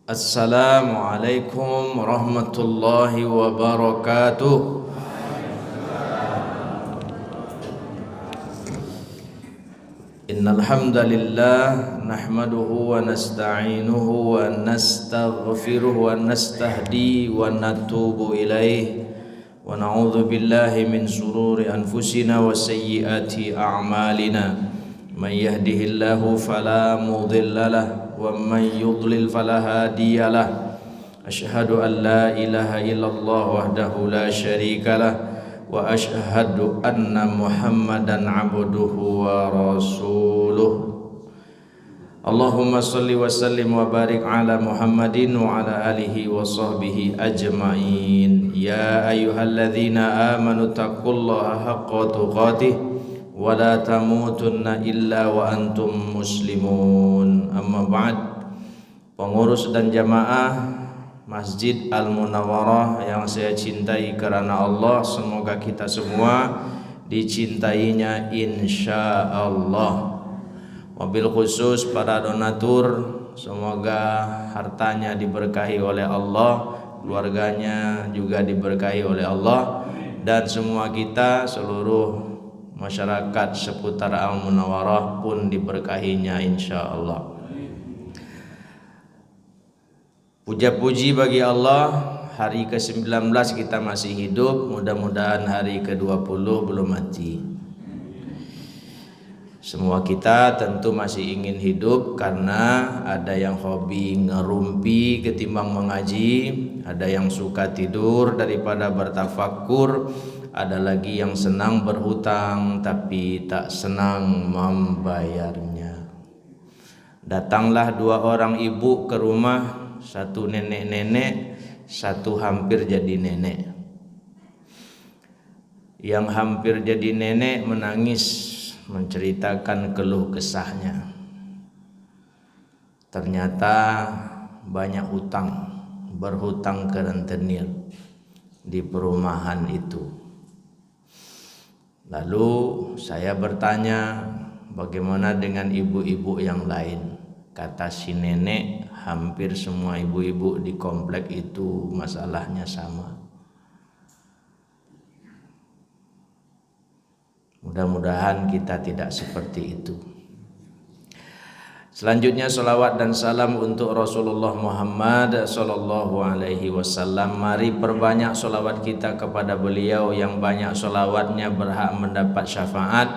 Assalamualaikum warahmatullahi wabarakatuh. Innal hamdalillah nahmaduhu wa nasta'inuhu wa nastaghfiruhu wa nastahdi wa natubu ilaih wa na'udzu billahi min shururi anfusina wa sayyiati a'malina. May yahdihillahu fala mudilla lahu wa may yudlil fala hadiya lahu. Asyhadu an la ilaha illallah wahdahu la syarika lah wa asyhadu anna Muhammadan abduhu wa rasuluh. Allahumma salli wa sallim wa barik ala Muhammadin wa ala alihi wa sahbihi ajma'in. Ya ayyuhalladzina amanu taqullaha haqqa tuqatih wa la tamutunna illa wa antum muslimun. Amma ba'd. Pengurus dan jamaah Masjid Al-Munawwarah yang saya cintai karena Allah, semoga kita semua dicintainya insya Allah. Wabil khusus para donatur, semoga hartanya diberkahi oleh Allah, keluarganya juga diberkahi oleh Allah, dan semua kita seluruh masyarakat seputar Al-Munawwarah pun diberkahinya insya Allah. Puja-puji bagi Allah, hari ke-19 kita masih hidup, mudah-mudahan hari ke-20 belum mati. Semua kita tentu masih ingin hidup karena ada yang hobi ngerumpi ketimbang mengaji, ada yang suka tidur daripada bertafakkur, ada lagi yang senang berhutang tapi tak senang membayarnya. Datanglah dua orang ibu ke rumah, satu nenek-nenek, satu hampir jadi nenek. Yang hampir jadi nenek menangis menceritakan keluh kesahnya. Ternyata banyak hutang, berhutang ke rentenir di perumahan itu. Lalu saya bertanya, bagaimana dengan ibu-ibu yang lain? Kata si nenek, hampir semua ibu-ibu di komplek itu masalahnya sama. Mudah-mudahan kita tidak seperti itu. Selanjutnya salawat dan salam untuk Rasulullah Muhammad sallallahu alaihi wasallam. Mari perbanyak salawat kita kepada beliau, yang banyak salawatnya berhak mendapat syafaat,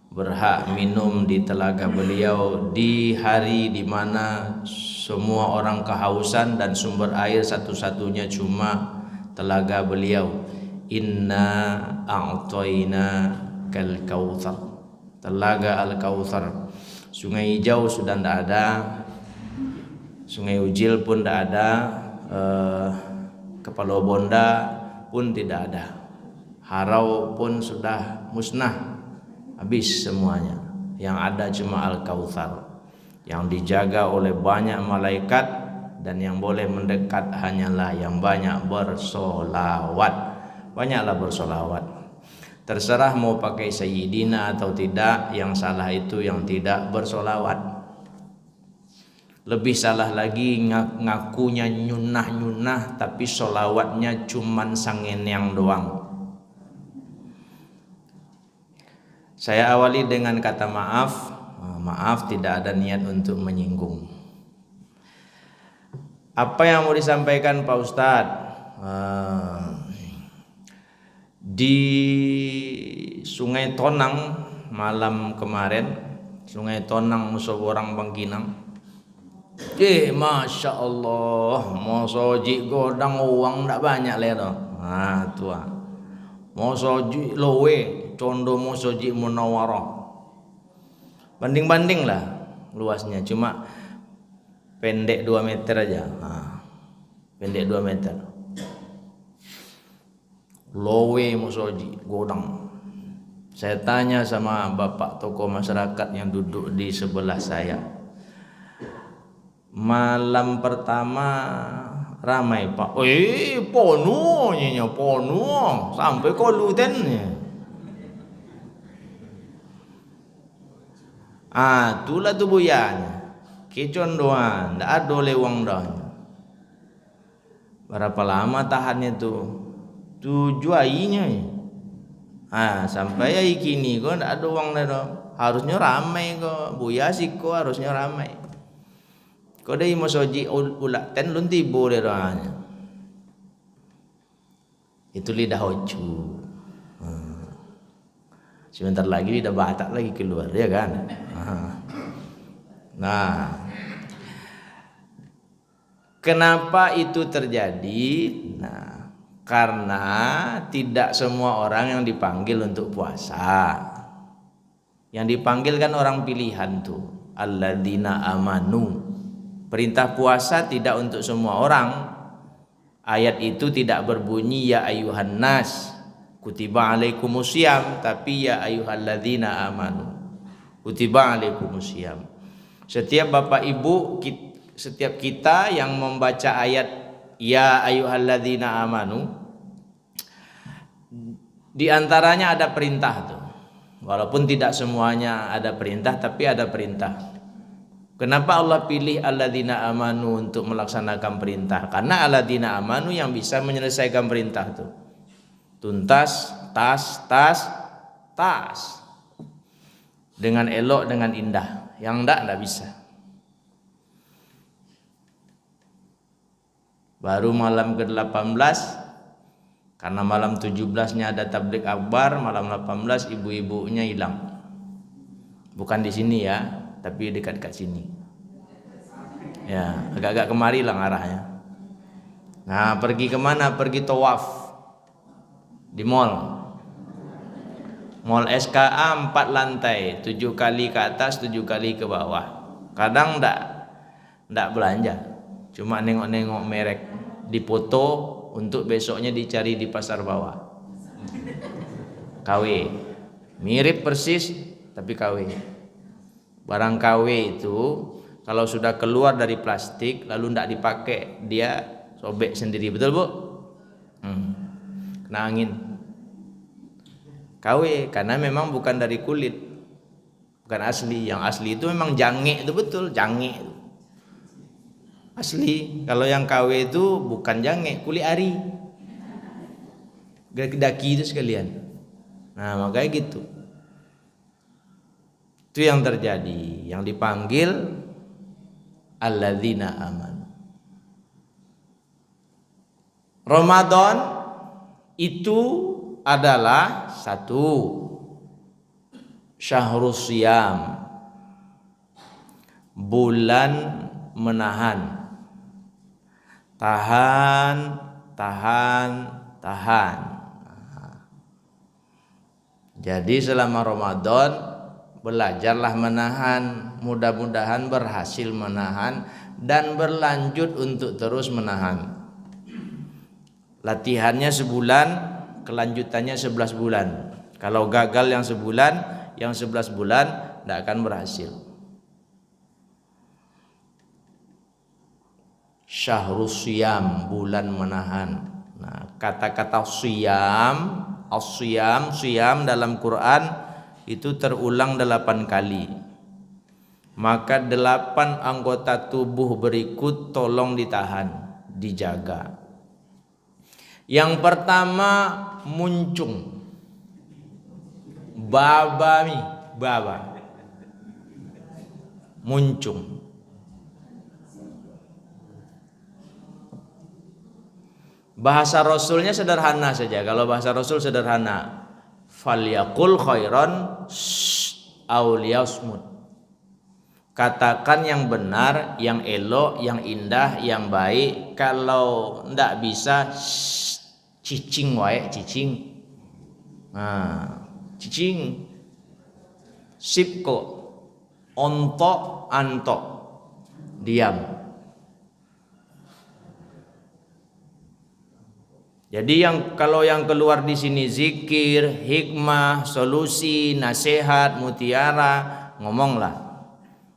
berhak minum di telaga beliau di hari di mana semua orang kehausan dan sumber air satu-satunya cuma telaga beliau. Inna a'toina kal kautsar, telaga al-kautsar. Sungai hijau sudah tidak ada, sungai Ujil pun tidak ada, Kepala Bonda pun tidak ada, Harau pun sudah musnah, habis semuanya. Yang ada cuma Al-Kautsar yang dijaga oleh banyak malaikat, dan yang boleh mendekat hanyalah yang banyak bersolawat. Banyaklah bersolawat. Terserah mau pakai Sayyidina atau tidak, yang salah itu yang tidak bersolawat. Lebih salah lagi ngakunya nyunah-nyunah tapi solawatnya cuman sangenyang doang. Saya awali dengan kata maaf. Maaf, tidak ada niat untuk menyinggung. Apa yang mau disampaikan Pak Ustadz? Di Sungai Tonang malam kemarin, Sungai Tonang Musoborang Bangkinang. Masya Allah, mau soji godang uang ndak banyak lero. Tua. Mau soji lowe, condo mau soji Munawwarah. Banding-banding lah luasnya, cuma pendek 2 meter aja. Pendek 2 meter. Lowe musoji godang. Saya tanya sama bapak tokoh masyarakat yang duduk di sebelah saya, malam pertama ramai Pak. Pono sampai kolutennya. Itulah tu buyanya. Kicon doang, ndak ada lewang dah. Berapa lama tahannya tuh? 7 harinya. Sampai hari kini kok ndak ada uang dah. Harusnya ramai kok. Buya sih kok harusnya ramai. Kok dai mosoji ulak ten lun tibo deh doanya. Itu lidah hoju. Sebentar lagi lidah Batak lagi keluar ya kan. Nah, kenapa itu terjadi? Nah, karena tidak semua orang yang dipanggil untuk puasa. Yang dipanggil kan orang pilihan tuh, alladzina amanu. Perintah puasa tidak untuk semua orang. Ayat itu tidak berbunyi ya ayuhan nas kutiba alaikumusiyam, tapi ya ayyuhalladzina amanu kutiba alaikumusiyam. Setiap bapak ibu, setiap kita yang membaca ayat ya ayyuhalladzina amanu, di antaranya ada perintah tuh. Walaupun tidak semuanya ada perintah, tapi ada perintah. Kenapa Allah pilih alladzina amanu untuk melaksanakan perintah? Karena alladzina amanu yang bisa menyelesaikan perintah tuh. Tuntas, tas dengan elok, dengan indah. Yang enggak bisa. Baru malam ke-18, karena malam 17-nya ada tablik akbar, malam 18 ibu-ibunya hilang. Bukan di sini ya, tapi dekat-dekat sini. Ya, agak-agak kemari lah arahnya. Nah, pergi kemana? Pergi tawaf di mall SKA 4 lantai, 7 kali ke atas, 7 kali ke bawah. Kadang ndak belanja, cuma nengok-nengok merek, dipoto untuk besoknya dicari di pasar bawah. KW mirip persis tapi KW. Barang KW itu kalau sudah keluar dari plastik lalu ndak dipakai, dia sobek sendiri, betul Bu? Kena angin. KW karena memang bukan dari kulit, bukan asli. Yang asli itu memang jange itu, betul, jange itu asli. Kalau yang KW itu bukan jange, kulit ari, daki itu sekalian. Nah, makanya gitu. Itu yang terjadi. Yang dipanggil alladzina amanu. Ramadan itu adalah satu syahrus siyam, bulan menahan, tahan. Jadi selama Ramadan belajarlah menahan, mudah-mudahan berhasil menahan dan berlanjut untuk terus menahan. Latihannya sebulan, kelanjutannya 11 bulan. Kalau gagal yang sebulan, yang 11 bulan tidak akan berhasil. Syahrus siyam, bulan menahan. Nah, kata-kata siyam, siyam dalam Quran itu terulang 8 kali. Maka 8 anggota tubuh berikut tolong ditahan, dijaga. Yang pertama muncung, baba muncung. Bahasa Rasulnya sederhana saja. Kalau bahasa Rasul sederhana, falyaqul khairan aw liyasmut. Katakan yang benar, yang elok, yang indah, yang baik. Kalau ndak bisa cicing wae, cicing. Nah, cicing. Sipko, ontok, antok. Diam. Jadi kalau yang keluar di sini zikir, hikmah, solusi, nasihat, mutiara, ngomonglah.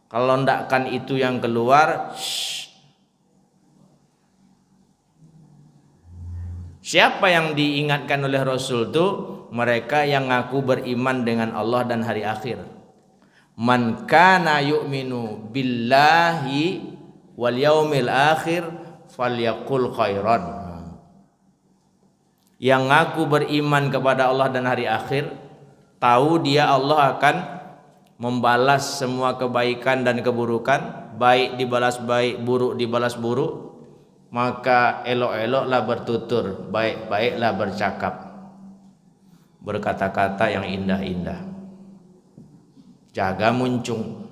Kalau ndakkan itu yang keluar, siapa yang diingatkan oleh Rasul itu? Mereka yang ngaku beriman dengan Allah dan hari akhir. Man kana yu'minu billahi wal yaumil akhir falyaqul khairan. Yang ngaku beriman kepada Allah dan hari akhir, tahu dia Allah akan membalas semua kebaikan dan keburukan, baik dibalas baik, buruk dibalas buruk, maka elok-eloklah bertutur, baik-baiklah bercakap, berkata-kata yang indah-indah. Jaga muncung,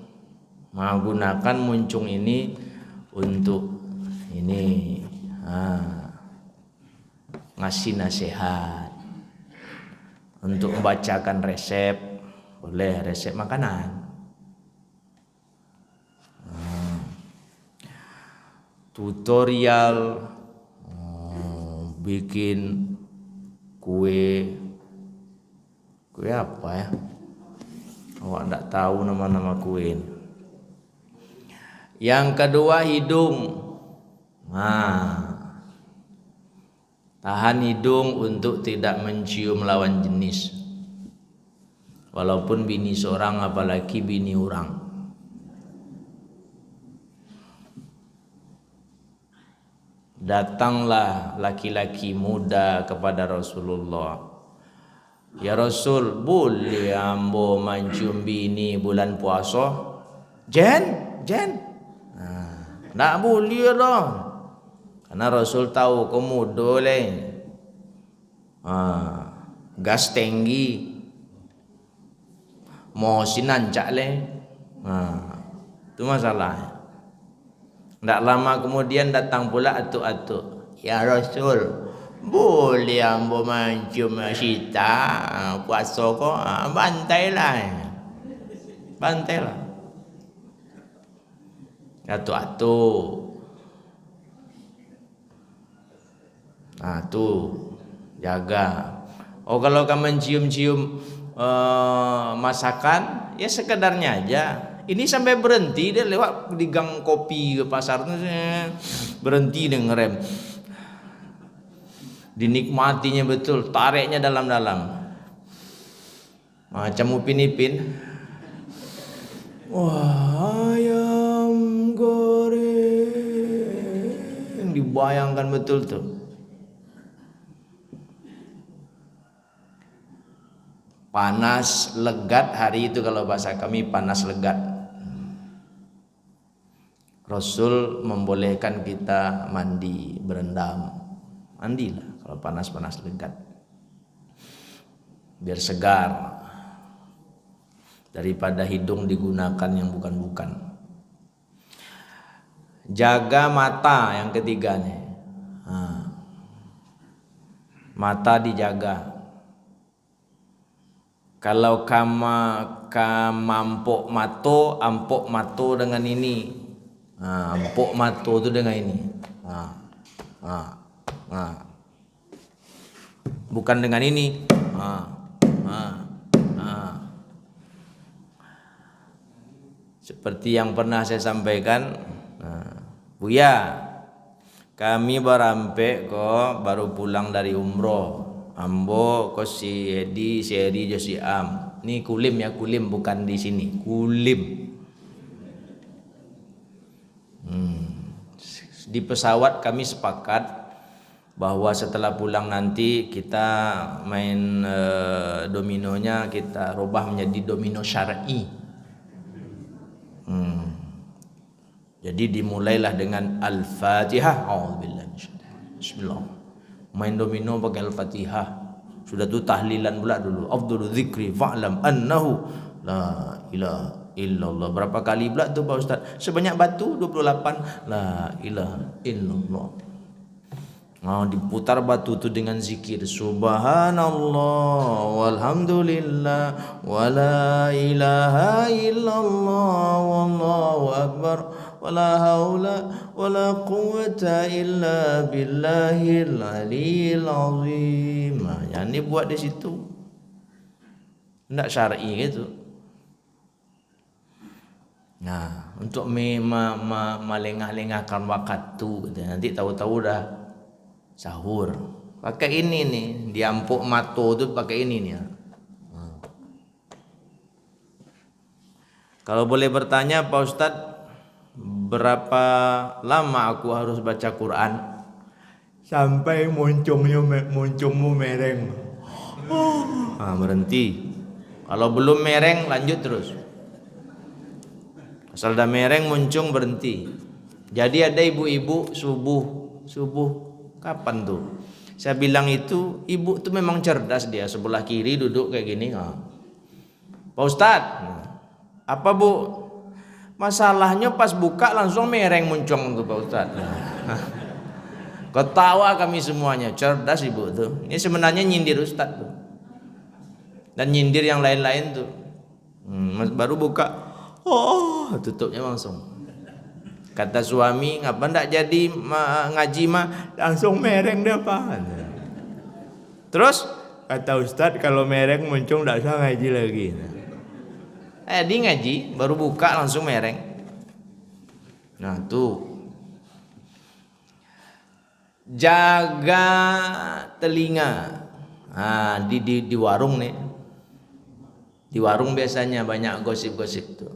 menggunakan muncung ini untuk ini ngasih nasihat, untuk membacakan resep, boleh resep makanan, tutorial bikin kue apa ya? Awak tidak tahu nama-nama kue. Yang kedua hidung. Tahan hidung untuk tidak mencium lawan jenis, walaupun bini seorang, apalagi bini orang. Datanglah laki-laki muda kepada Rasulullah. Ya Rasul, boleh ambo mencium bini bulan puasa? Jen. Tak boleh lah. Karena Rasul tahu komodo le. Gas tinggi. Mau sinancak le. Itu masalah. Tak lama kemudian datang pula atuk-atuk. Ya Rasul, boleh ambo mencium sita puasa kok? Bantailah. Atuk-atuk. Tu jaga. Kalau kamu mencium-cium masakan, ya sekedarnya aja. Ini sampai berhenti dia lewat di gang kopi ke pasar, berhenti dia ngerem. Dinikmatinya betul, tariknya dalam-dalam. Macam Upin Ipin. Wah, ayam goreng, dibayangkan betul tuh. Panas legat hari itu, kalau bahasa kami panas legat. Rasul membolehkan kita mandi, berendam. Mandilah kalau panas-panas legat, biar segar, daripada hidung digunakan yang bukan-bukan. Jaga mata, yang ketiga nih. Mata dijaga. Kalau kamu ampuk mato dengan ini, ampuk mato itu dengan ini, bukan dengan ini. Seperti yang pernah saya sampaikan, Buya, kami baru pulang dari umroh. Ambo ko si Edi Josi Am. Ini kulim ya, kulim bukan di sini. Kulim. Di pesawat kami sepakat bahwa setelah pulang nanti kita main dominonya kita rubah menjadi domino syar'i. Jadi dimulailah dengan Al-Fatihah. Bismillah. Main domino pakai Al-Fatihah. Sudah tu tahlilan pula dulu. Afdhalu dzikri fa'lam annahu la ilaha illallah. Berapa kali pula tu Pak Ustaz? Sebanyak batu 28. La ilaha illallah. Diputar batu tu dengan zikir subhanallah walhamdulillah wala ilaha illallah wallahu akbar wala haula wala quwwata illa billahil aliyil azim. Yang ni buat di situ. Enggak syar'i gitu. Untuk melengah-lengahkan waktu gitu. Nanti tahu-tahu dah sahur. Pakai ini nih, diampuk mato tu pakai ini nih. Kalau boleh bertanya Pak Ustaz, berapa lama aku harus baca Quran? Sampai moncongmu mereng. Berhenti. Kalau belum mereng lanjut terus. Asal dah mereng muncung berhenti. Jadi ada ibu-ibu subuh kapan tuh? Saya bilang itu ibu tuh memang cerdas dia, sebelah kiri duduk kayak gini. Pak Ustadz, apa Bu? Masalahnya pas buka langsung mereng muncung tuh Pak Ustadz. Ketawa kami semuanya, cerdas ibu tuh. Ini sebenarnya nyindir Ustadz tuh. Dan nyindir yang lain-lain tuh. Baru buka, tutupnya langsung. Kata suami, ngapa ndak jadi ngaji mah Langsung mereng dah Pak. terus Kata Ustadz kalau mereng muncung ndak usah ngaji lagi. di ngaji baru buka langsung mereng. Nah tuh, jaga telinga. Di warung nih, di warung biasanya banyak gosip-gosip tuh.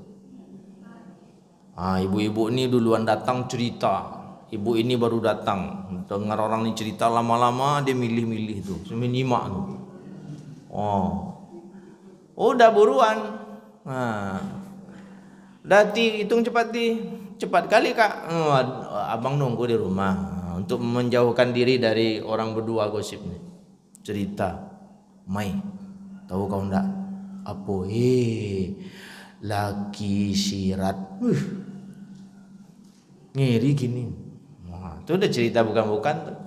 Ibu-ibu ini duluan datang cerita, ibu ini baru datang, dengar orang ini cerita lama-lama dia milih-milih tuh, nyimak tuh. Udah buruan. Dati hitung cepat kali Kak. Abang nunggu di rumah untuk menjauhkan diri dari orang berdua gosip nih. Cerita, Mai, tahu kau ndak? Apa? Laki sirat. Ngeri gini. Itu udah cerita bukan tuh.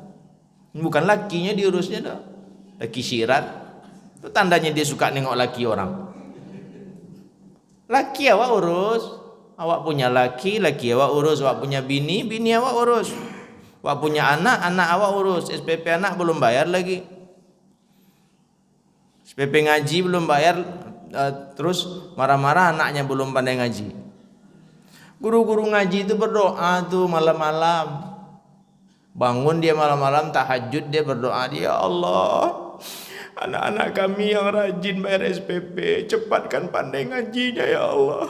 Bukan lakinya diurusnya dah. Laki sirat. Itu tandanya dia suka nengok laki orang. Laki awak urus. Awak punya laki awak urus. Awak punya bini awak urus. Awak punya anak awak urus. SPP anak belum bayar lagi. SPP ngaji belum bayar. Terus marah-marah anaknya belum pandai ngaji. Guru-guru ngaji itu berdoa tuh malam-malam. Bangun dia malam-malam tahajud, dia berdoa, ya Allah, anak-anak kami yang rajin bayar SPP, cepatkan pandai ngajinya ya Allah.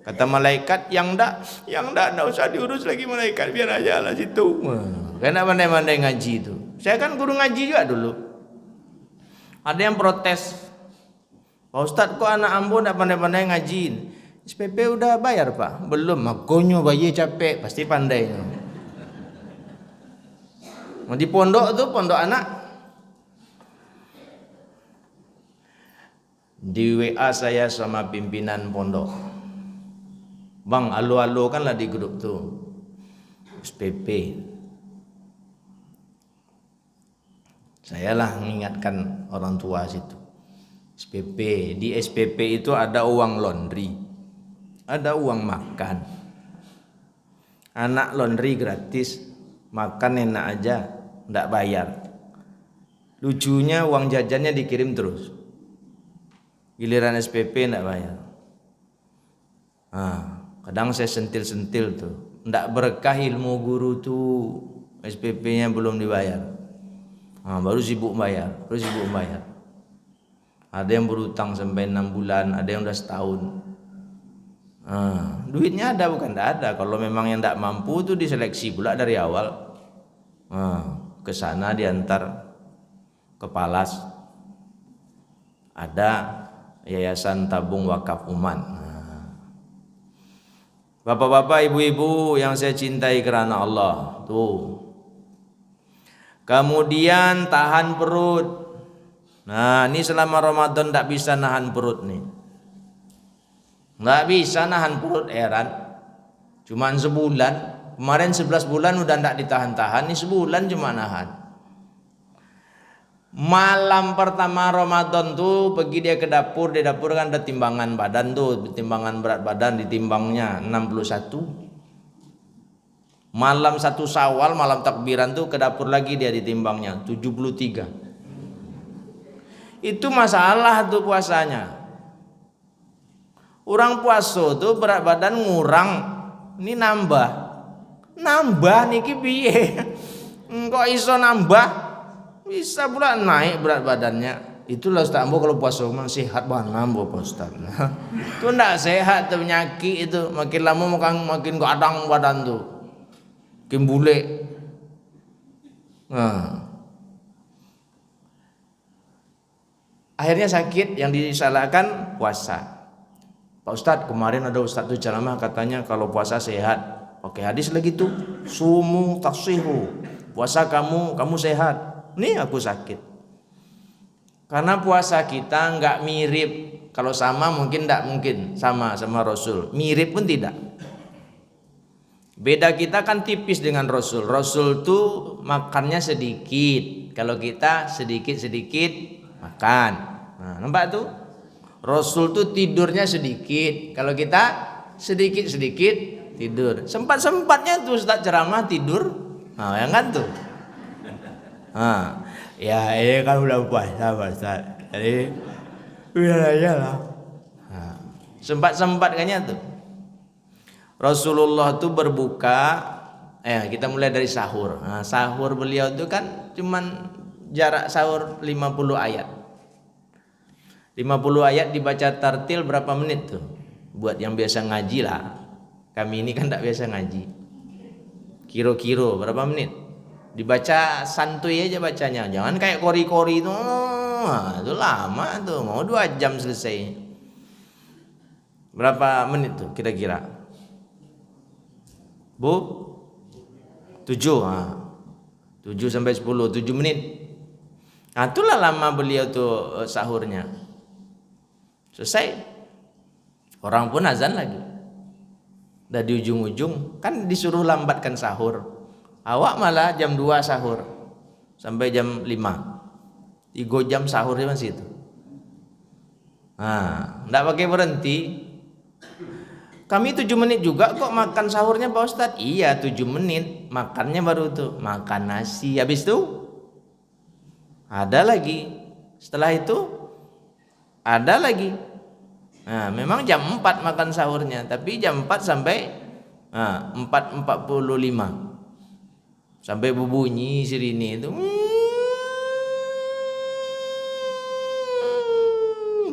Kata malaikat, yang ndak usah diurus lagi malaikat, biar aja lah situ. Karena pandai-pandai ngaji itu. Saya kan guru ngaji juga dulu. Ada yang protes, Pak Ustadz kok anak ambo ndak pandai-pandai ngaji? SPP udah bayar Pak? Belum, makonyo bayi capek, pasti pandai. Di pondok tuh, pondok anak, di WA saya sama pimpinan pondok, Bang, alo-alo kan lah di grup tuh, SPP. Saya lah mengingatkan orang tua situ. SPP, di SPP itu ada uang laundry, ada uang makan. Anak laundry gratis, makan enak aja, ndak bayar. Lucunya uang jajannya dikirim terus. Giliran SPP ndak bayar. Kadang saya sentil-sentil tuh, ndak berkah ilmu guru tuh, SPP-nya belum dibayar. Baru sibuk bayar. Ada yang berutang sampai 6 bulan, ada yang udah setahun. Duitnya ada bukan tidak ada. Kalau memang yang tidak mampu tuh diseleksi pula dari awal. Ke sana diantar ke Palas. Ada Yayasan Tabung Wakaf Umat. Bapak-bapak, ibu-ibu yang saya cintai karena Allah, tuh. Kemudian tahan perut. Nah, ini selama Ramadan tidak bisa nahan perut nih. Nggak bisa nahan perut, heran. Cuman sebulan. Kemarin 11 bulan udah tidak ditahan-tahan. Ini sebulan cuma nahan. Malam pertama Ramadan tuh pergi dia ke dapur. Di dapur kan ada timbangan badan tuh. Timbangan berat badan, ditimbangnya 61. Malam 1 Syawal, malam takbiran tuh ke dapur lagi dia ditimbangnya 73. Itu masalah tuh puasanya. Orang puasa tuh berat badan ngurang, ini nambah niki piye? Kok iso nambah? Bisa pula naik berat badannya. Itulah Ustaz Ambo kalau puasa memang sehat banget Ambo Pak Ustaz. Itu ndak sehat tuh penyakit itu. Makin lama makin gadang badan tuh. Makin bule. Nah. Akhirnya sakit, yang disalahkan puasa. Pak Ustadz, kemarin ada Ustadz tuh ceramah katanya kalau puasa sehat. Oke, hadis lagi tuh, sumu tasihu. Puasa kamu sehat. Nih aku sakit. Karena puasa kita nggak mirip. Kalau sama mungkin nggak mungkin sama Rasul. Mirip pun tidak. Beda kita kan tipis dengan Rasul. Rasul tuh makannya sedikit. Kalau kita sedikit makan. Nah, nampak tuh? Rasul tuh tidurnya sedikit. Kalau kita sedikit tidur. Sempat-sempatnya tuh Ustaz ceramah tidur. Nah, yang kan tuh. Nah, ya ini kan udah puasa Pak Ustaz. Jadi udah lah. Nah, sempat kayaknya tuh. Rasulullah tuh berbuka. Kita mulai dari sahur. Nah, sahur beliau tuh kan cuman jarak sahur 50 ayat. 50 ayat dibaca tartil berapa menit tuh? Buat yang biasa ngaji lah. Kami ini kan tak biasa ngaji. Kiro-kiro berapa menit? Dibaca santuy aja bacanya. Jangan kayak kori-kori itu. Itu lama tuh. Mau 2 jam selesai. Berapa menit tuh kira-kira? Bu? 7. 7 sampai 10. 7 menit. Nah, itulah lama beliau tuh sahurnya. Selesai. Orang pun azan lagi. Dah di ujung-ujung kan disuruh lambatkan sahur. Awak malah jam 2 sahur sampai jam 5. 3 jam sahurnya masih itu. Nah, enggak pakai berhenti. Kami 7 menit juga kok makan sahurnya Pak Ustadz. Iya 7 menit. Makannya baru tuh. Makan nasi. Habis itu ada lagi. Setelah itu ada lagi. Nah, memang jam 4 makan sahurnya, tapi jam 4 sampai 4.45 sampai berbunyi sirine itu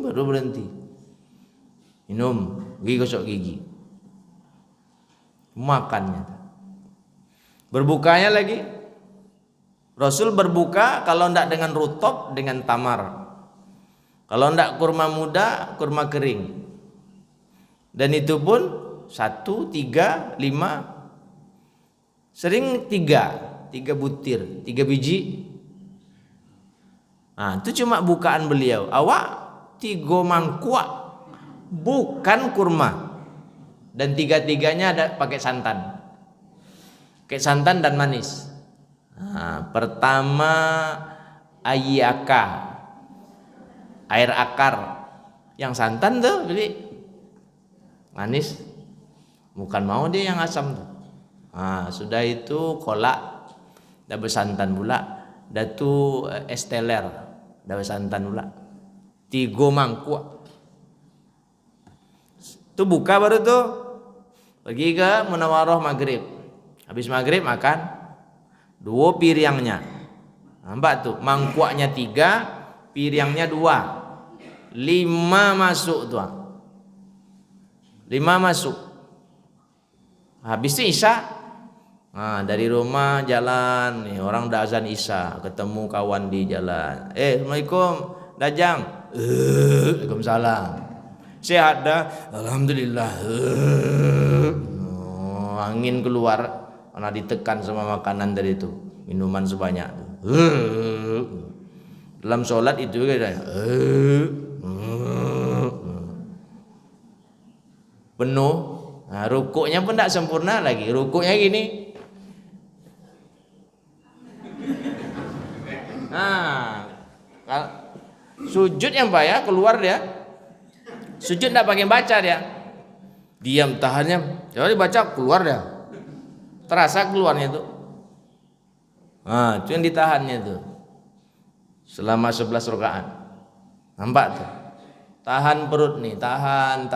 baru berhenti. Minum, gosok gigi. Makannya. Berbukanya lagi. Rasul berbuka kalau ndak dengan rutop, dengan tamar. Kalau ndak kurma muda, kurma kering. Dan itu pun 1, 3, 5. Sering 3 butir, 3 biji. Nah, itu cuma bukaan beliau. Awak 3 mangkuk bukan kurma. Dan 3-tiganya ada pakai santan. Pakai santan dan manis. Nah, pertama ayaka. Air akar yang santan tuh beli manis, bukan mau dia yang asam tuh. Nah, sudah itu kolak dah bersantan pula, dah tu es teler dah bersantan pula. 3 mangkuk tuh buka baru tuh pergi ke Munawarah maghrib. Habis maghrib makan 2 piringnya. Nampak tuh mangkuknya 3, piringnya 2. 5 masuk tuh. 5 masuk. Habis itu Isya. Nah, dari rumah jalan nih, orang udah azan Isya, ketemu kawan di jalan. Assalamualaikum, Dajang. Waalaikumsalam. Sehat dah? Alhamdulillah. Angin keluar karena ditekan sama makanan dari itu. Minuman sebanyak tuh. Dalam sholat itu kayak penuh. Nah, rukuknya pun tidak sempurna lagi. Rukuknya gini. Nah, sujud yang payah keluar dia. Sujud tidak pakai baca dia. Diam tahannya. Kalau dibaca keluar dia. Terasa keluarnya itu. Nah, itu yang ditahannya itu. Selama 11 rakaat. Nampak tuh. Tahan perut nih, tahan.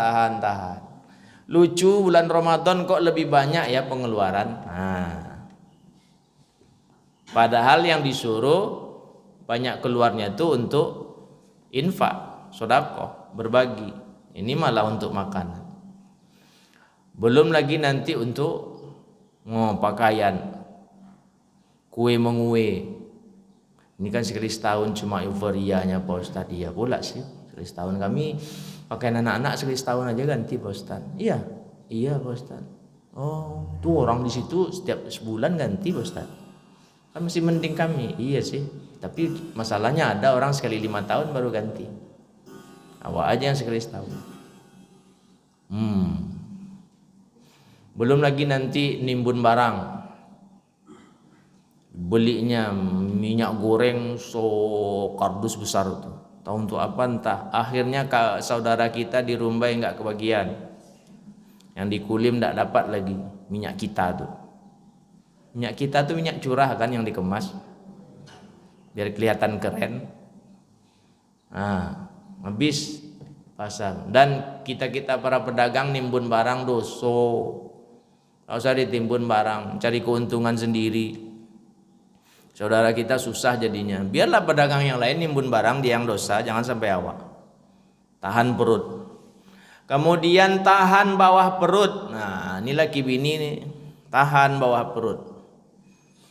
Lucu bulan Ramadan kok lebih banyak ya pengeluaran. Nah. Padahal yang disuruh banyak keluarnya itu untuk infak, sedekah, berbagi. Ini malah untuk makanan. Belum lagi nanti untuk pakaian, kue mengue. Ini kan sekali setahun cuma euforianya Pak Ustadz. Iya pula sih, sekali setahun kami pakaian anak-anak sekali setahun aja ganti Pak Ustadz. Iya Pak Ustadz. Oh, tuh orang di situ setiap sebulan ganti Pak Ustadz. Kan masih mending kami. Iya sih, tapi masalahnya ada orang sekali 5 tahun baru ganti. Awak aja yang sekali setahun. Belum lagi nanti nimbun barang. Belinya minyak goreng kardus besar tuh. Tahu untuk apa entah. Akhirnya saudara kita di Rumbai nggak kebagian. Yang di Kulim nggak dapat lagi minyak kita tuh. Minyak kita tuh minyak curah kan yang dikemas. Biar kelihatan keren. Habis pasar. Dan kita para pedagang nimbun barang doso. Nggak usah ditimbun barang, cari keuntungan sendiri. Saudara kita susah jadinya. Biarlah pedagang yang lain nimbun barang, dia yang dosa, jangan sampai awak. Tahan perut. Kemudian tahan bawah perut. Nah, ini laki bini nih. Tahan bawah perut.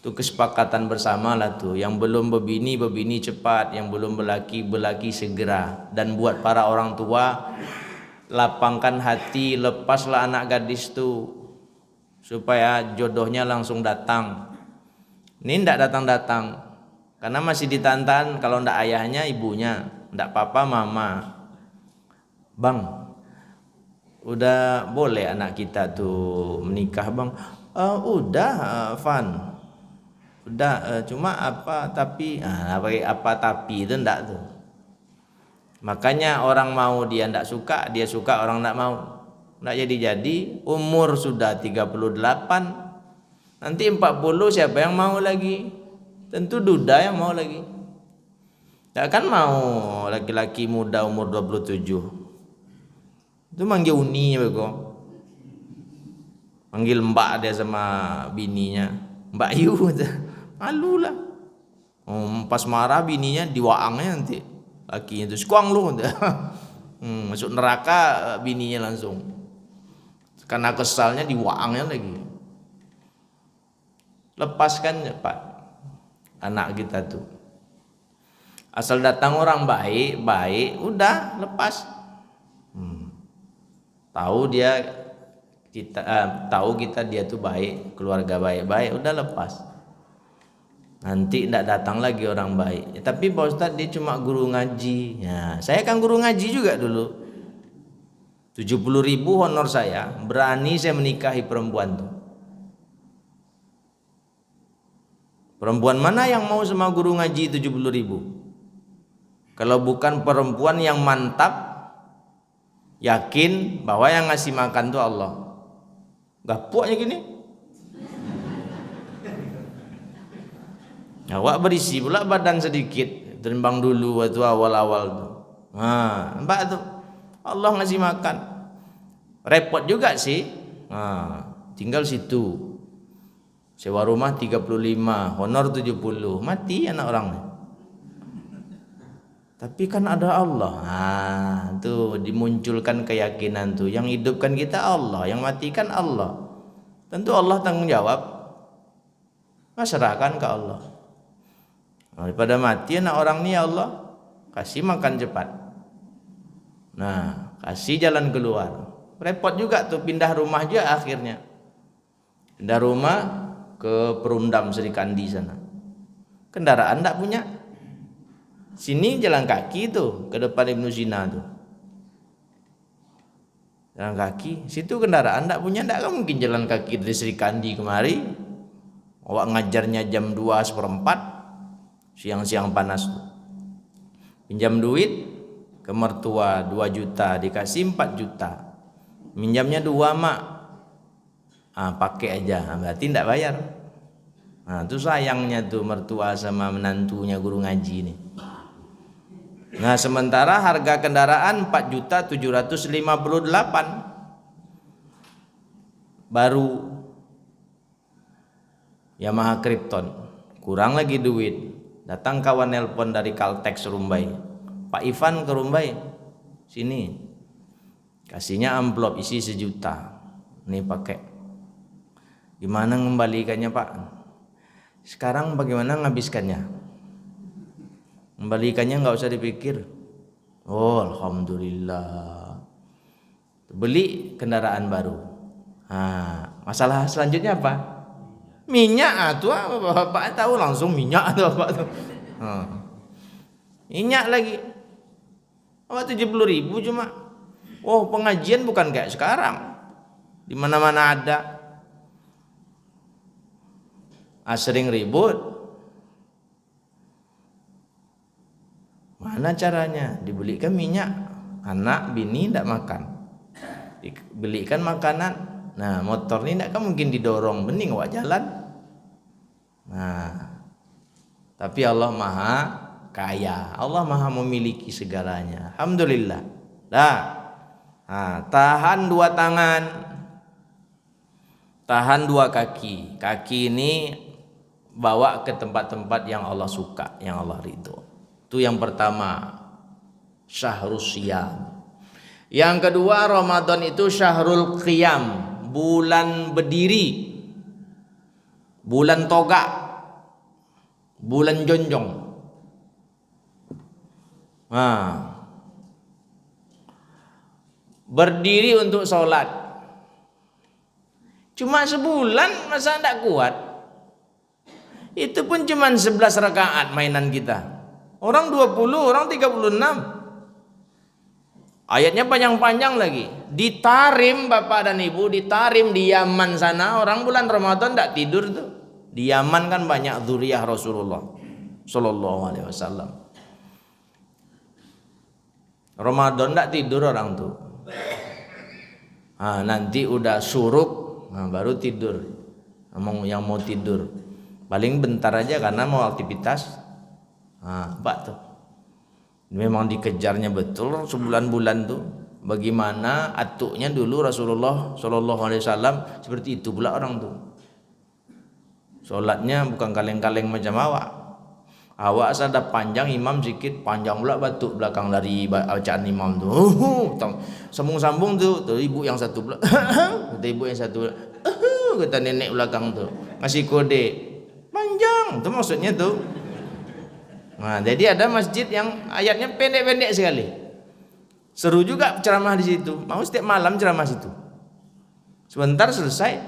Itu kesepakatan bersama lah tuh. Yang belum berbini cepat, yang belum berlaki segera. Dan buat para orang tua, lapangkan hati, lepaslah anak gadis tuh supaya jodohnya langsung datang. Ini ndak datang-datang karena masih ditantan. Kalau ndak ayahnya ibunya, ndak papa mama. Bang, udah boleh anak kita tuh menikah bang? Udah Van, udah cuma apa tapi itu ndak tuh. Makanya orang mau dia ndak suka, dia suka orang ndak mau, ndak jadi. Umur sudah 38. Nanti 40 siapa yang mau lagi? Tentu duda yang mau lagi. Tak kan mau laki-laki muda umur 27. Itu manggil uni bego. Manggil mbak dia sama bininya. Mbak Yu. Malu lah. Pas marah bininya diwaangnya nanti. Lakinya itu skuang lu. Masuk neraka bininya langsung. Karena kesalnya diwaangnya lagi. Lepaskan cepat anak kita tuh. Asal datang orang baik, udah lepas. Tahu kita dia tuh baik, keluarga baik, udah lepas. Nanti tidak datang lagi orang baik. Tapi Pak Ustadz dia cuma guru ngaji. Ya, saya kan guru ngaji juga dulu. 70.000 honor saya, berani saya menikahi perempuan tuh. Perempuan mana yang mau sama guru ngaji 70.000? Kalau bukan perempuan yang mantap, yakin bahwa yang ngasih makan tuh Allah. Gapuknya gini. Awak berisi pula badan sedikit, timbang dulu waktu awal-awal tuh. Mbak tuh Allah ngasih makan. Repot juga sih. Tinggal situ. Sewa rumah 35, honor 70, mati anak orang. Tapi kan ada Allah. Tuh dimunculkan keyakinan tuh. Yang hidupkan kita Allah, yang matikan Allah. Tentu Allah tanggung jawab. Serahkan ke Allah. Daripada mati anak orang ni ya Allah, kasih makan cepat. Nah, kasih jalan keluar. Repot juga tuh pindah rumah aja akhirnya. Pindah rumah ke Perundam Serikandi sana. Kendaraan enggak punya. Sini jalan kaki tuh ke depan Ibnu Sina tuh. Jalan kaki, situ kendaraan enggak punya, enggak kan mungkin jalan kaki dari Serikandi kemari. Awak ngajarnya jam 2:04, siang-siang panas tuh. Pinjam duit ke mertua 2 juta, dikasih 4 juta. Minjamnya 2 mak. Pakai aja, berarti tidak bayar. Itu sayangnya tuh mertua sama menantunya guru ngaji nih. Nah, sementara harga kendaraan 4.758 baru Yamaha Krypton, kurang lagi duit. Datang kawan nelpon dari Caltex Rumbai, Pak Ivan ke Rumbai, sini. Kasihnya amplop isi 1 juta. Nih pakai. Gimana mengembalikannya Pak? Sekarang bagaimana menghabiskannya? Mengembalikannya nggak usah dipikir. Oh alhamdulillah. Beli kendaraan baru. Masalah selanjutnya apa? Minyak tuh bapak tahu langsung minyak tuh bapak tuh. Minyak lagi. 70.000 cuma. Oh pengajian bukan kayak sekarang. Di mana-mana ada. Sering ribut. Mana caranya? Dibelikan minyak. Anak bini tidak makan. Dibelikan makanan. Nah motor ini tidak kan mungkin didorong. Bening wak jalan. Nah, tapi Allah Maha Kaya, Allah Maha memiliki segalanya. Alhamdulillah. Tahan 2 tangan, tahan 2 kaki. Kaki ini bawa ke tempat-tempat yang Allah suka, yang Allah ridho. Itu yang pertama, syahrus siyam. Yang kedua, Ramadan itu syahrul qiyam, bulan berdiri. Bulan toga, bulan jonjong. Berdiri untuk sholat. Cuma sebulan masa tidak kuat? Itu pun cuma 11 rakaat mainan kita. Orang 20, orang 36. Ayatnya panjang-panjang lagi. Di Tarim Bapak dan Ibu, di Tarim di Yaman sana orang bulan Ramadan tidak tidur tuh. Di Yaman kan banyak dzurriyyah Rasulullah sallallahu alaihi wasallam. Ramadan tidak tidur orang tuh. Nanti udah suruk, baru tidur. Yang mau tidur paling bentar aja karena mau aktivitas. Pak tuh. Memang dikejarnya betul sebulan-bulan tuh. Bagaimana atuknya dulu Rasulullah sallallahu alaihi wasallam, seperti itu pula orang tuh. Sholatnya bukan kaleng-kaleng macam awak. Awak sadar panjang, imam sedikit panjang pula batuk belakang dari bacaan imam tuh. Sambung-sambung tuh ibu yang satu pula. Kata ibu yang satu, kata nenek belakang tuh. Ngasih kode panjang, itu maksudnya tuh. Nah, jadi ada masjid yang ayatnya pendek-pendek sekali. Seru juga ceramah di situ. Mau setiap malam ceramah situ. Sebentar selesai.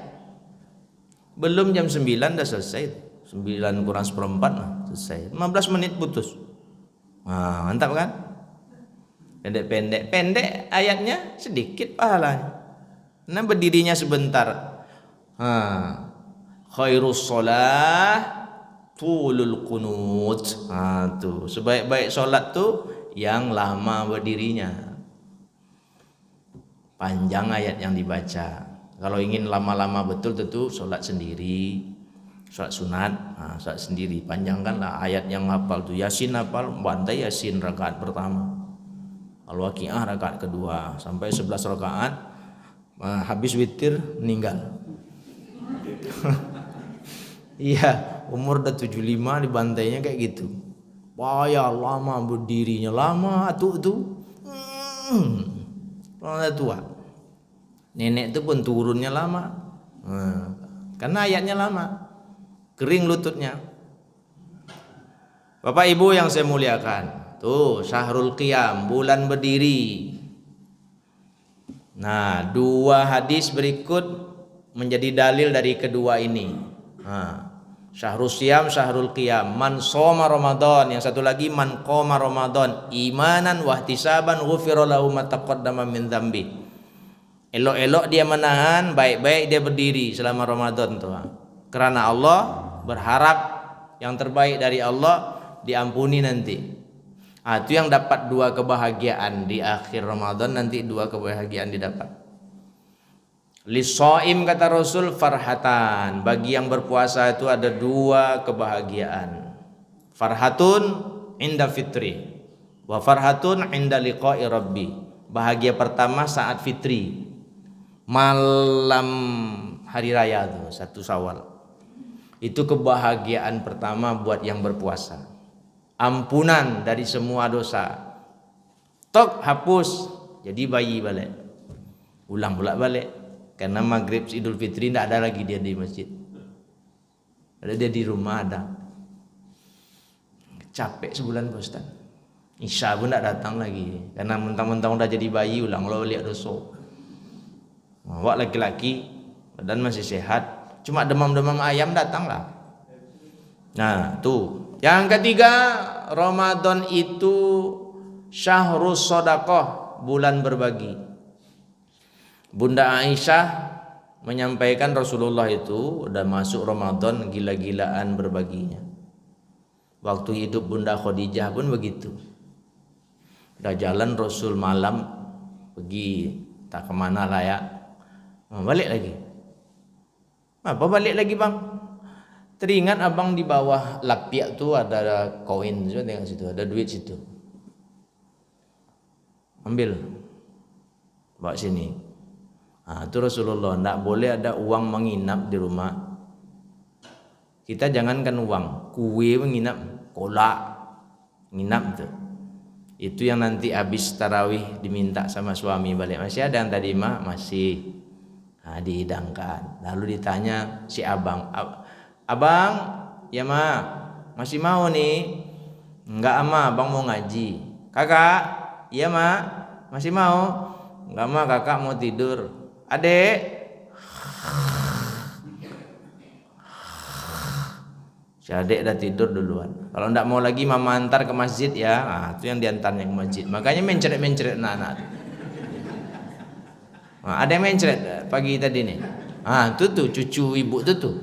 Belum jam 9 dah selesai. 9 kurang 1/4 selesai. 15 menit putus. Mantap kan? Pendek ayatnya, sedikit pahalanya. Nah berdirinya sebentar. Khairus sholah tulul qunut. Tuh sebaik-baik sholat tuh yang lama berdirinya. Panjang ayat yang dibaca. Kalau ingin lama-lama betul tentu sholat sendiri, sholat sunat, sholat sendiri. Panjangkanlah ayat yang hafal tuh. Yasin hafal, bantai Yasin rakaat pertama. Al-Waqiah rakaat kedua sampai 11 rakaat. Habis witir meninggal. Iya, umur udah 75 dibantainya kayak gitu. Payah lama berdirinya, lama tuh. Udah tua. Nenek itu pun turunnya lama. Karena ayatnya lama. Kering lututnya. Bapak Ibu yang saya muliakan, tuh syahrul qiyam, bulan berdiri. Nah, 2 hadis berikut menjadi dalil dari kedua ini. Syahrul siyam, syahrul qiyam. Man shoma Ramadan, yang satu lagi man qoma Ramadan imanan wahtisaban ghufira lahu ma taqaddama min dzambi. Elok-elok dia menahan, baik-baik dia berdiri selama Ramadan tuh. Karena Allah, berharap yang terbaik dari Allah, diampuni nanti. Itu yang dapat 2 kebahagiaan di akhir Ramadan, nanti 2 kebahagiaan didapat. Lisoim kata Rasul farhatan, bagi yang berpuasa itu ada 2 kebahagiaan. Farhatun inda fitri wa farhatun inda liqa'i rabbi. Bahagia pertama saat fitri, malam hari raya tuh 1 Syawal. Itu kebahagiaan pertama buat yang berpuasa. Ampunan dari semua dosa, Tok hapus, jadi bayi balik. Ulang pula balik. Karena maghrib Idul Fitri tidak ada lagi dia di masjid. Ada dia di rumah ada. Capek sebulan Pak Ustaz. Isya pun tidak datang lagi. Karena mentang-mentang udah jadi bayi ulang lo lihat dosa. Awak laki-laki badan masih sehat, cuma demam-demam ayam datanglah. Nah, tuh. Yang ketiga, Ramadan itu syahrus shadaqah, bulan berbagi. Bunda Aisyah menyampaikan Rasulullah itu udah masuk Ramadan gila-gilaan berbaginya. Waktu hidup Bunda Khadijah pun begitu. Udah jalan Rasul malam pergi tak kemana lah ya. Balik lagi. Apa balik lagi bang? Teringat abang di bawah lapiak tuh ada koin, tengok situ ada duit situ. Ambil, bawa sini. Nah, itu Rasulullah, tidak boleh ada uang menginap di rumah. Kita jangankan uang, kue menginap, kolak nginap tuh. Itu yang nanti habis tarawih diminta sama suami balik. Masih ada yang tadi mah masih. Nah, dihidangkan. Lalu ditanya si abang, abang, ya ma, masih mau nih? Enggak ma, abang mau ngaji. Kakak, iya ma, masih mau? Enggak ma, kakak mau tidur. Adek, si adek udah tidur duluan. Kalau enggak mau lagi mama antar ke masjid ya. Nah, itu yang diantarnya ke masjid. Makanya mencret-mencret anak-anak. Nah, ada yang mencret pagi tadi nih. Ah, itu tuh cucu ibu tuh.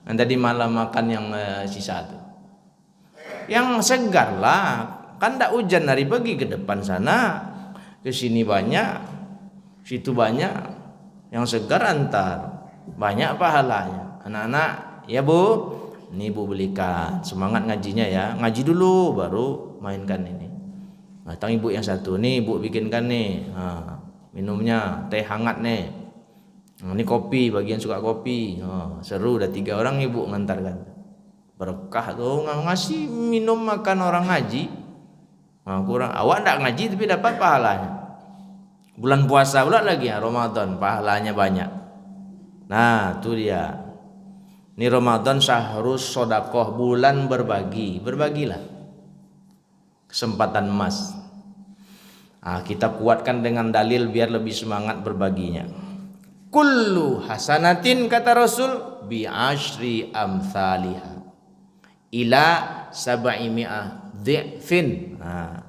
Yang tadi malam makan yang sisa tuh. Yang segar lah. Kan enggak hujan hari pergi ke depan sana. Ke sini banyak. Situ banyak. Yang segar antar. Banyak pahalanya. Anak-anak, ya Bu, ini Bu belikan. Semangat ngajinya ya. Ngaji dulu baru mainkan ini. Datang ibu yang satu nih, Bu bikinkan nih. Nah, minumnya teh hangat nih. Nah, ini kopi, bagian suka kopi. Oh, seru, udah 3 orang ibu ngantarkan. Berkah tuh ngasih minum makan orang ngaji. Nah, kurang awak enggak ngaji tapi dapat pahalanya. Bulan puasa pula lagi ya, Ramadan, pahalanya banyak. Nah, itu dia. Ini Ramadan syahrus shadaqah, bulan berbagi. Berbagilah. Kesempatan emas. Nah, kita kuatkan dengan dalil biar lebih semangat berbaginya. Kullu hasanatin kata Rasul bi asyri amsalihha ila 700 dhi'fin. Nah,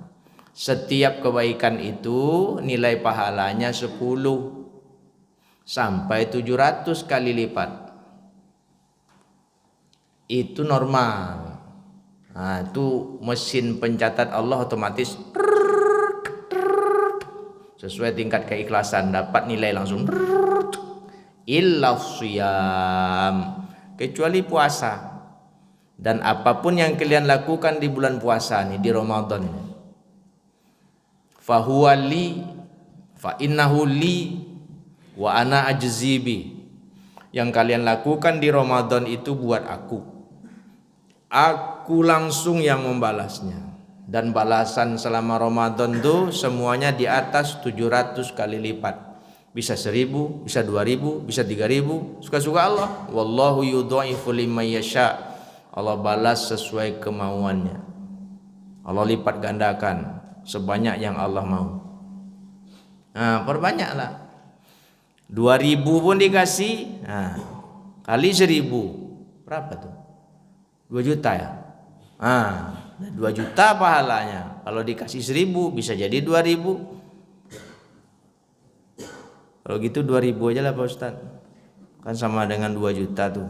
setiap kebaikan itu nilai pahalanya 10 sampai 700 kali lipat. Itu normal. Nah, itu mesin pencatat Allah otomatis sesuai tingkat keikhlasan dapat nilai langsung. Illa shiyam, kecuali puasa. Dan apapun yang kalian lakukan di bulan puasa nih, di Ramadan, fahuwa li fa innahu li wa ana ajzibi. Yang kalian lakukan di Ramadan itu buat aku langsung yang membalasnya. Dan balasan selama Ramadan itu semuanya di atas 700 kali lipat. Bisa 1000, bisa 2000, bisa 3000, suka-suka Allah. Wallahu yudha'ifu liman yasha. Allah balas sesuai kemauannya. Allah lipat gandakan sebanyak yang Allah mau. Nah, perbanyaklah. 2000 pun dikasih, nah, kali 1000 berapa tuh? 2 juta ya. Nah, 2 juta pahalanya. Kalau dikasih 1000 bisa jadi 2000. Kalau gitu 2000 aja lah Pak Ustaz. Kan sama dengan 2 juta tuh.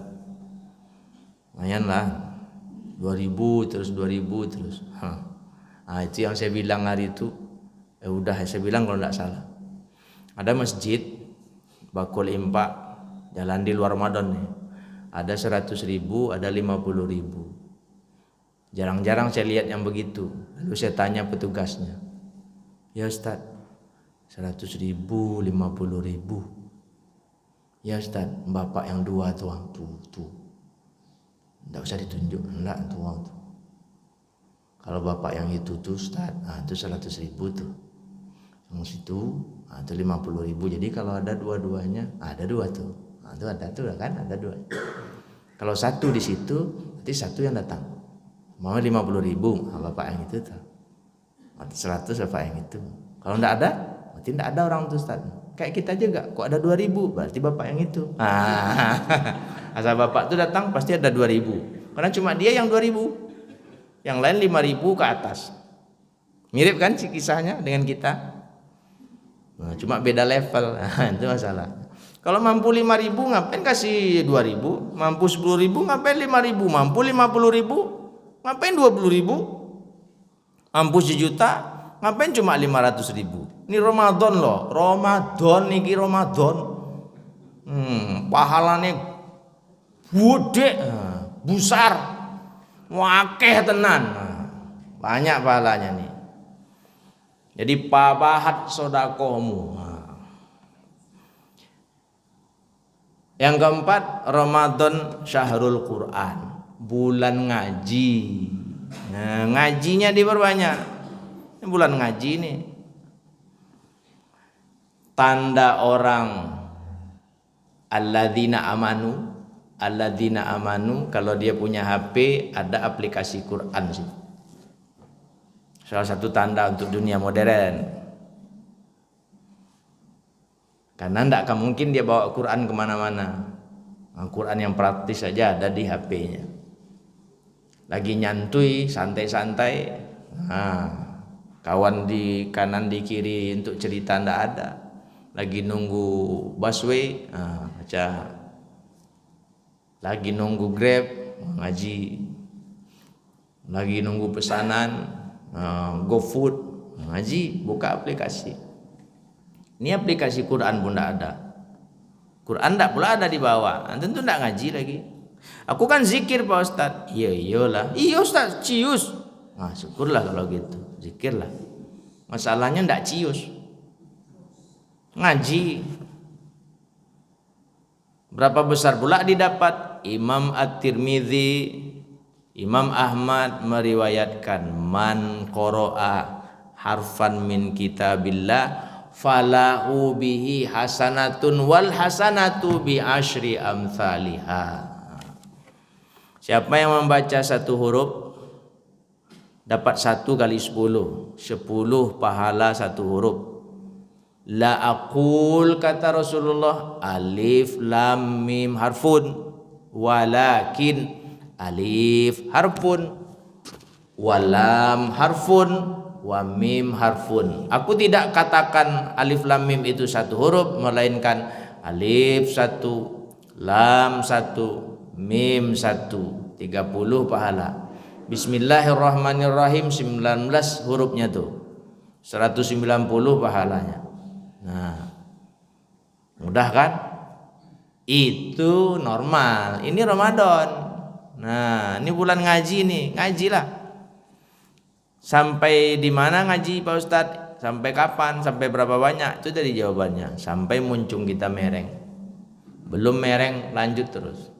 Lumayan lah. 2000 terus 2000 terus. Nah, itu yang saya bilang hari itu. Udah saya bilang kalau enggak salah. Ada masjid Bakul Impak jalan di luar Ramadan nih. Ada 100.000, ada 50.000. Jarang-jarang saya lihat yang begitu. Lalu saya tanya petugasnya, ya Ustaz, 100.000, 50.000. Ya Ustaz, bapak yang 2 tuh. Tidak usah ditunjuk, enggak tuh. Kalau bapak yang itu tuh Ustaz, itu 100.000 tuh. Yang situ, itu 50.000. Jadi kalau ada dua-duanya, ada dua tuh. Itu ada tuh kan, ada dua. Kalau satu di situ, berarti satu yang datang. Mau 50.000, bapak yang itu tuh. 100 bapak yang itu. Kalau enggak ada, berarti enggak ada orang tuh Ustaz. Kayak kita juga, kok ada 2.000, berarti bapak yang itu. Asal bapak tuh datang pasti ada 2.000. Karena cuma dia yang 2.000. Yang lain 5.000 ke atas. Mirip kan sih kisahnya dengan kita. Nah, cuma beda level. Itu masalah. Kalau mampu 5.000 ngapain kasih 2.000? Mampu 10.000 ngapain 5.000? Mampu 50.000 ngapain 20.000? Mampu 1 juta ngapain cuma 500.000? Ini Ramadan loh. Ramadan niki Ramadan. Pahalanya gede, besar. Wakeh tenan, banyak pahalanya nih. Jadi pabahat sodakohmu. Yang keempat, Ramadan syahrul Quran, bulan ngaji. Nah, ngajinya diperbanyak. Ini bulan ngaji nih. Tanda orang alladzina amanu. Alladzina amanu, kalau dia punya HP ada aplikasi Quran sih. Salah satu tanda untuk dunia modern. Karena tidak akan mungkin dia bawa Quran kemana-mana. Quran yang praktis saja ada di HP-nya. Lagi nyantui, santai-santai, kawan di kanan di kiri untuk cerita tidak ada. Lagi nunggu busway, baca. Lagi nunggu Grab, ngaji. Lagi nunggu pesanan, GoFood, ngaji, buka aplikasi. Ini aplikasi Quran pun tidak ada. Quran tidak pula ada di bawah. Tentu tidak ngaji lagi. Aku kan zikir Pak Ustaz. Iyalah. Iya Ustaz, cius. Nah, syukurlah kalau gitu. Zikirlah. Masalahnya tidak cius. Ngaji. Berapa besar pula didapat? Imam At-Tirmidzi, Imam Ahmad meriwayatkan man qara'a harfan min kitabillah falahu bihi hasanatun wal hasanatu bi asyri amsalihha. Siapa yang membaca satu huruf dapat 1 kali 10 pahala satu huruf. La aqul, kata Rasulullah, alif lam mim harfun, walakin alif harfun, walam harfun, wa mim harfun. Aku tidak katakan alif lam mim itu satu huruf, melainkan alif satu, lam satu, mim satu, 30 pahala. Bismillahirrahmanirrahim 19 hurufnya tuh, 190 pahalanya. Nah, mudah kan? Itu normal. Ini Ramadan. Nah, ini bulan ngaji nih, ngajilah. Sampai di mana ngaji Pak Ustadz? Sampai kapan? Sampai berapa banyak? Itu dari jawabannya. Sampai muncung kita mereng. Belum mereng, lanjut terus.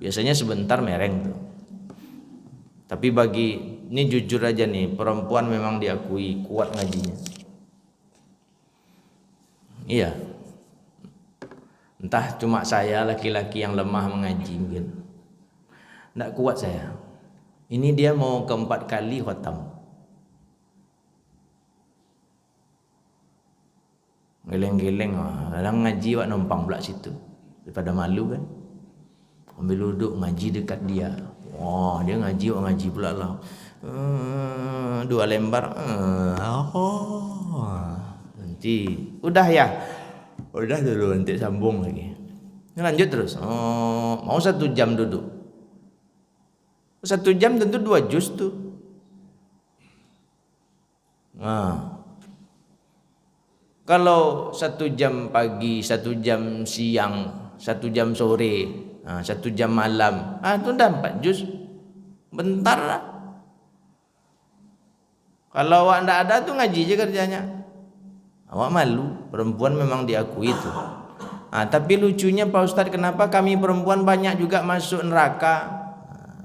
Biasanya sebentar mereng tuh. Tapi ini jujur aja nih, perempuan memang diakui kuat ngajinya. Iya. Entah cuma saya laki-laki yang lemah mengaji mungkin. Tidak kuat saya. Ini dia mau ke-4 kali khatam. Geleng-geleng, kadang ngaji wak numpang pula situ. Daripada malu kan. Ambil duduk ngaji dekat dia. Wah, dia ngaji pula lah. 2 lembar. Nanti udah ya. Udah dulu, nanti sambung lagi. Lanjut terus. Mau 1 jam duduk. 1 jam tentu 2 juz tuh. Nah, kalau 1 jam pagi, 1 jam siang, 1 jam sore, 1 jam malam, itu udah 4 juz. Bentar lah. Kalau awak ndak ada tuh ngaji aja kerjanya. Awak malu, perempuan memang diakui itu. Tapi lucunya Pak Ustadz, kenapa kami perempuan banyak juga masuk neraka?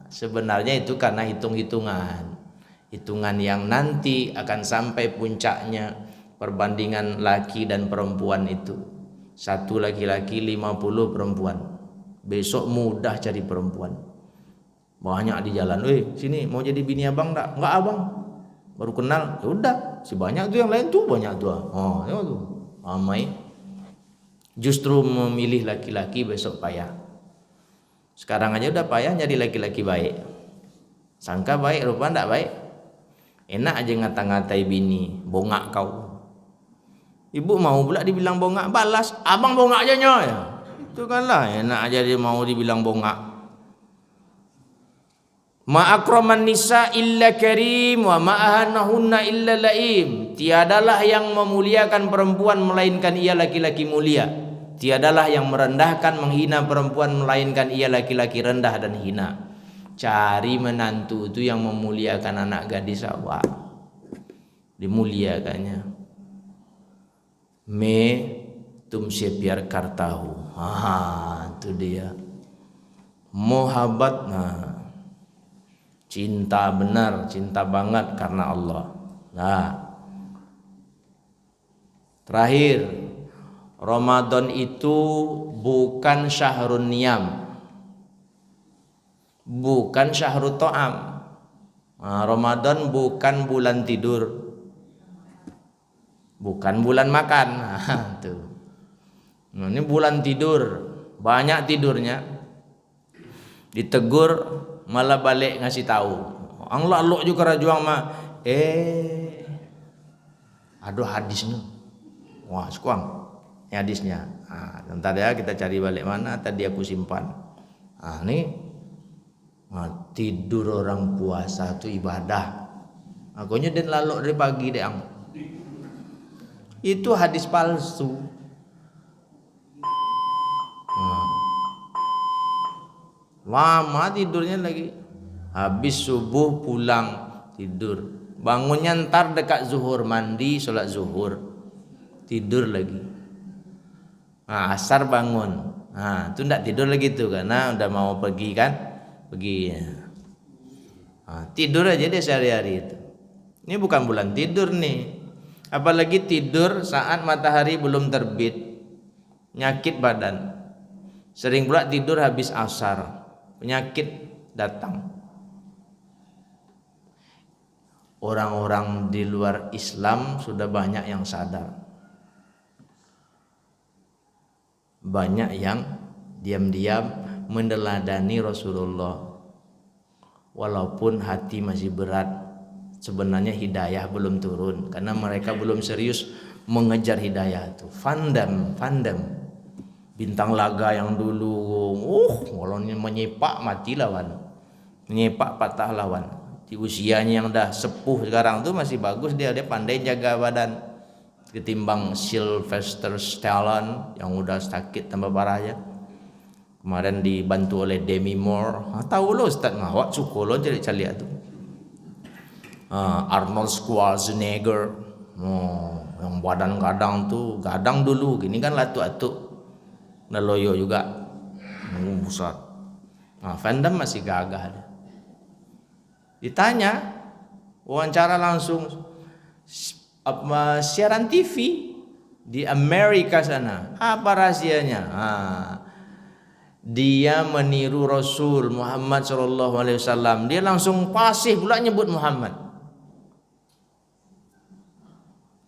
Sebenarnya itu karena hitung-hitungan. Hitungan yang nanti akan sampai puncaknya perbandingan laki dan perempuan itu. 1 laki-laki 50 perempuan. Besok mudah cari perempuan. Banyak di jalan. Sini mau jadi bini abang enggak? Enggak abang. Baru kenal. Ya udah, si banyak tuh yang lain tuh banyak tuh. Ya tuh. Ramai. Justru memilih laki-laki besok payah. Sekarang aja udah payah jadi laki-laki baik. Sangka baik, rupa enggak baik. Enak aja ngata-ngatai bini, bongak kau. Ibu mau pula dibilang bongak, balas, abang bongak aja nyoy. Itu kan lah, enak aja dia mau dibilang bongak. Ma akraman nisa illa karim wa ma ahanahunna illa laim. Tiadalah yang memuliakan perempuan melainkan ia laki-laki mulia. Tiadalah yang merendahkan menghina perempuan melainkan ia laki-laki rendah dan hina. Cari menantu itu yang memuliakan anak gadis awak. Dimuliakannya. Me tumse pyar karta hu. Itu dia. Mohabbat, cinta benar, cinta banget karena Allah. Terakhir, Ramadan itu bukan syahrun niyam, bukan syahrut ta'am. Ramadan bukan bulan tidur, bukan bulan makan. Tuh. Ini bulan tidur, banyak tidurnya. Ditegur malah balik ngasih tahu. Allah lo juga rajuang mah. Aduh hadisnya. Wah, sekuang. Ini hadisnya. Ntar ya kita cari balik mana tadi aku simpan. Nih tidur orang puasa itu ibadah. Akunya dan lalu dari pagi deh ang. Itu hadis palsu. Lama tidurnya lagi. Habis subuh pulang tidur. Bangunnya ntar dekat zuhur, mandi sholat zuhur, tidur lagi. Asar bangun. Itu ndak tidur lagi tuh karena udah mau pergi kan. Pergi. Tidur aja deh sehari-hari itu. Ini bukan bulan tidur nih. Apalagi tidur saat matahari belum terbit. Nyakit badan. Sering pula tidur habis asar. Penyakit datang. Orang-orang di luar Islam sudah banyak yang sadar. Banyak yang diam-diam meneladani Rasulullah. Walaupun hati masih berat, sebenarnya hidayah belum turun karena mereka belum serius mengejar hidayah itu. Fandom. Bintang laga yang dulu, kalau menyepak mati lawan, menyepak patah lawan. Di usianya yang dah sepuh sekarang tuh masih bagus dia pandai jaga badan. Ketimbang Sylvester Stallone yang udah sakit tambah parah aja. Kemarin dibantu oleh Demi Moore. Tahu lo Ustaz ngawak suko lo jadi cari tuh. Arnold Schwarzenegger. Yang badan gadang dulu, gini kan latu-atu. Naloyo juga besar. Fandom masih gagah. Ditanya, wawancara langsung siaran TV di Amerika sana. Apa rahasianya? Dia meniru Rasul Muhammad SAW. Dia langsung fasih pula nyebut Muhammad.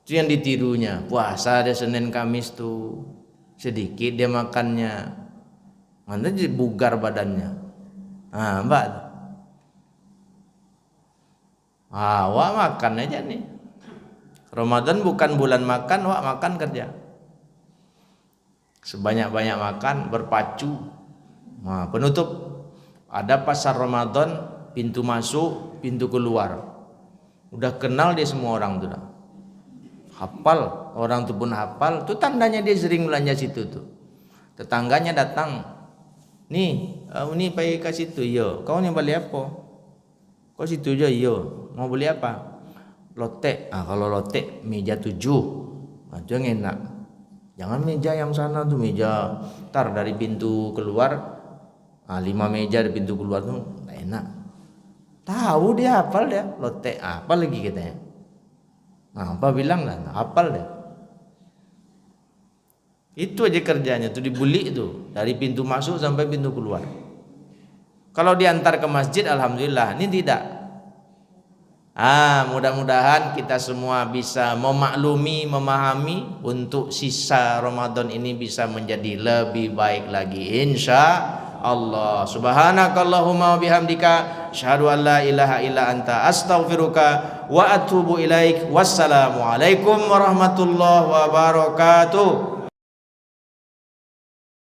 Itu yang ditirunya. Puasa dia Senin Kamis tuh. Sedikit dia makannya, nanti jadi bugar badannya. Mbak, wak makan aja nih. Ramadan bukan bulan makan, wak makan kerja. Sebanyak-banyak makan, berpacu. Penutup. Ada pasar Ramadan, pintu masuk, pintu keluar. Udah kenal dia semua orang tuh. Hafal, orang itu pun hafal. Itu tandanya dia sering belanja situ tuh. Tetangganya datang, nih, ini pergi ke situ, yo. Kau nih beli apa? Kau situ aja, yo. Mau beli apa? Lotek. Kalau lotek meja 7, itu yang enak. Jangan meja yang sana tuh, meja tar dari pintu keluar, 5 meja dari pintu keluar tuh, enak. Tahu dia, hafal dia. Lotek apa lagi katanya. Nah, apa bilang lah, hafal dia. Itu aja kerjanya tuh, dibuli itu dari pintu masuk sampai pintu keluar. Kalau diantar ke masjid alhamdulillah, ini tidak. Mudah-mudahan kita semua bisa memaklumi, memahami untuk sisa Ramadan ini bisa menjadi lebih baik lagi insya Allah. Subhanakallahumma wa bihamdika asyhadu an la ilaha illa anta astaghfiruka wa atubu ilaik. Wassalamualaikum warahmatullahi wabarakatuh.